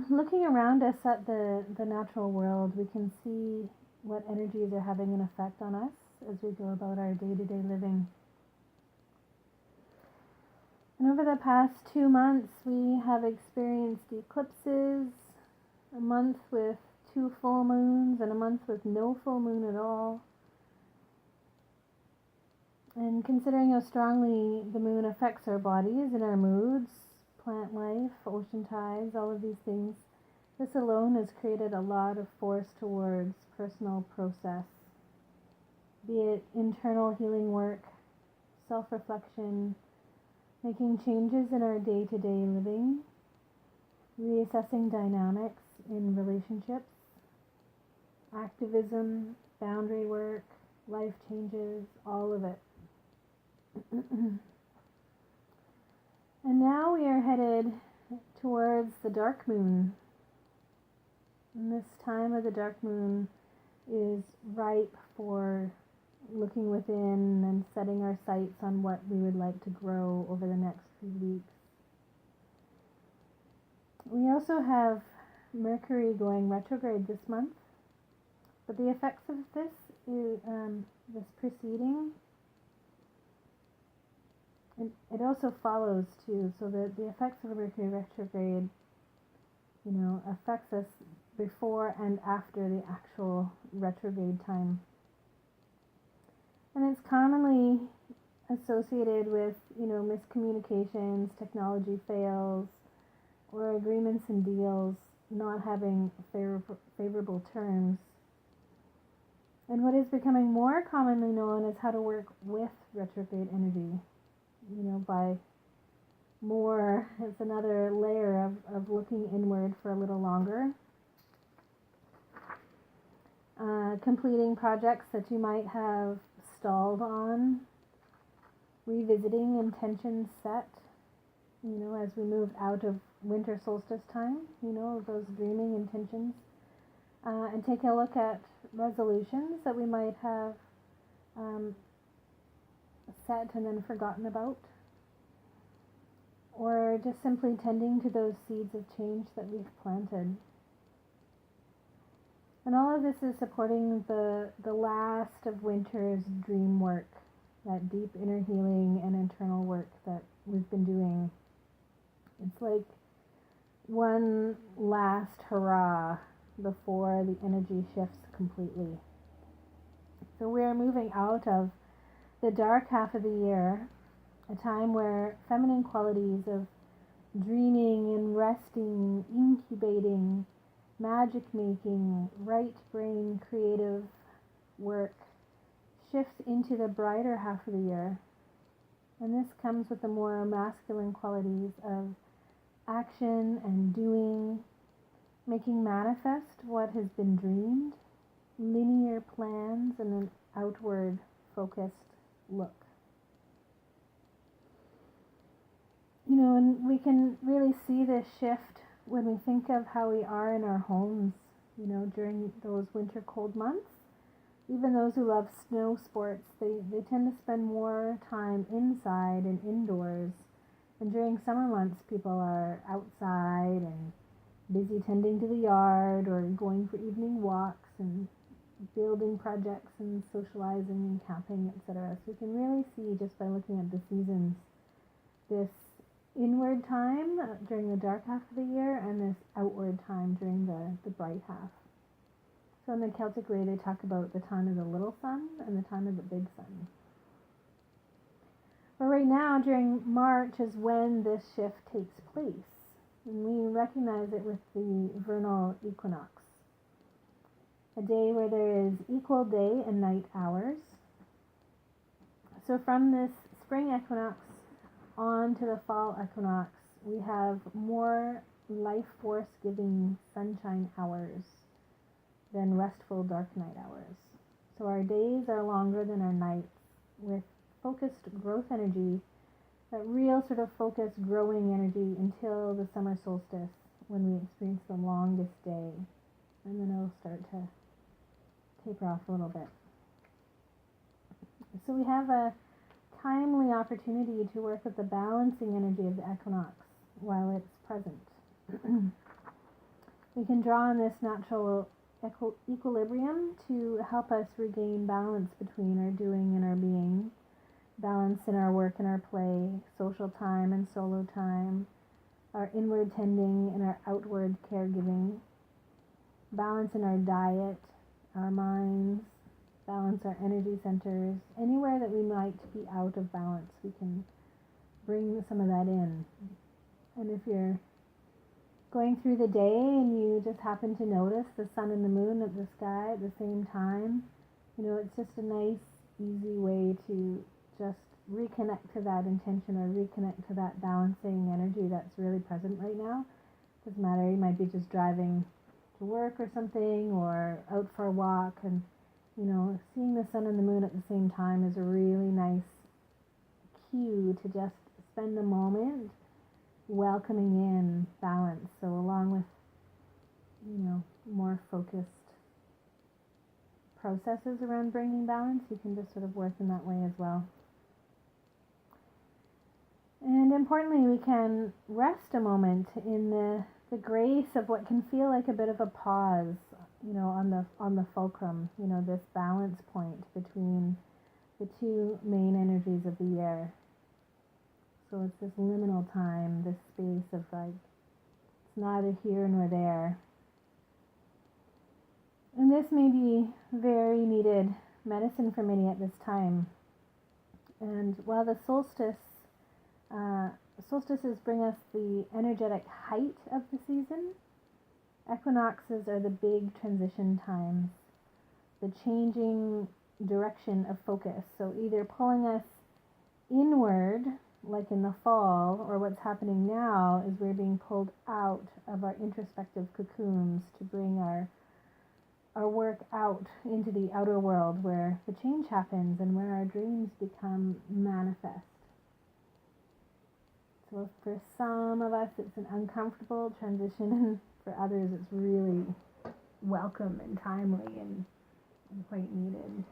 looking around us at the natural world, we can see what energies are having an effect on us as we go about our day-to-day living. And over the past 2 months, we have experienced eclipses, a month with 2 full moons and a month with no full moon at all. And considering how strongly the moon affects our bodies and our moods, plant life, ocean tides, all of these things, this alone has created a lot of force towards personal process, be it internal healing work, self-reflection, making changes in our day-to-day living, reassessing dynamics in relationships, activism, boundary work, life changes, all of it. And now we are headed towards the dark moon. And this time of the dark moon is ripe for looking within and setting our sights on what we would like to grow over the next few weeks. We also have Mercury going retrograde this month, but the effects of this is this preceding. It also follows too, so that the effects of Mercury retrograde, affects us before and after the actual retrograde time. And it's commonly associated with, miscommunications, technology fails, or agreements and deals not having favorable terms. And what is becoming more commonly known is how to work with retrograde energy. By more, it's another layer of looking inward for a little longer. Completing projects that you might have stalled on, revisiting intentions set, as we move out of winter solstice time, those dreaming intentions, and taking a look at resolutions that we might have set and then forgotten about, or just simply tending to those seeds of change that we've planted. And all of this is supporting the last of winter's dream work, that deep inner healing and internal work that we've been doing. It's like one last hurrah before the energy shifts completely. So we're moving out of the dark half of the year, a time where feminine qualities of dreaming and resting, incubating, magic making, right brain creative work shifts into the brighter half of the year. And this comes with the more masculine qualities of action and doing, making manifest what has been dreamed, linear plans, and an outward focused look. And we can really see this shift when we think of how we are in our homes, during those winter cold months. Even those who love snow sports, they tend to spend more time inside and indoors. And during summer months, people are outside and busy tending to the yard or going for evening walks and building projects and socializing and camping, etc. So you can really see just by looking at the seasons this inward time during the dark half of the year and this outward time during the bright half. So in the Celtic way, they talk about the time of the little sun and the time of the big sun. But right now, during March, is when this shift takes place. And we recognize it with the vernal equinox, a day where there is equal day and night hours. So from this spring equinox on to the fall equinox, we have more life force giving sunshine hours than restful dark night hours. So our days are longer than our nights, with focused growth energy, that real sort of focused growing energy until the summer solstice, when we experience the longest day, and then it'll start to taper off a little bit. So we have a timely opportunity to work with the balancing energy of the equinox while it's present. We can draw on this natural equilibrium to help us regain balance between our doing and our being, balance in our work and our play, social time and solo time, our inward tending and our outward caregiving, balance in our diet, our minds, balance our energy centers. Anywhere that we might be out of balance, we can bring some of that in. And if you're going through the day and you just happen to notice the sun and the moon at the sky at the same time, it's just a nice, easy way to just reconnect to that intention or reconnect to that balancing energy that's really present right now. Doesn't matter, you might be just driving to work or something, or out for a walk, and seeing the sun and the moon at the same time is a really nice cue to just spend a moment welcoming in balance. So along with more focused processes around bringing balance, you can just sort of work in that way as well. And importantly, we can rest a moment in the grace of what can feel like a bit of a pause, on the fulcrum, this balance point between the two main energies of the year. So it's this liminal time, this space of it's neither here nor there. And this may be very needed medicine for many at this time. And while the solstices bring us the energetic height of the season, equinoxes are the big transition times, the changing direction of focus. So either pulling us inward, like in the fall, or what's happening now is we're being pulled out of our introspective cocoons to bring our work out into the outer world, where the change happens and where our dreams become manifest. So for some of us it's an uncomfortable transition, and for others it's really welcome and timely and quite needed.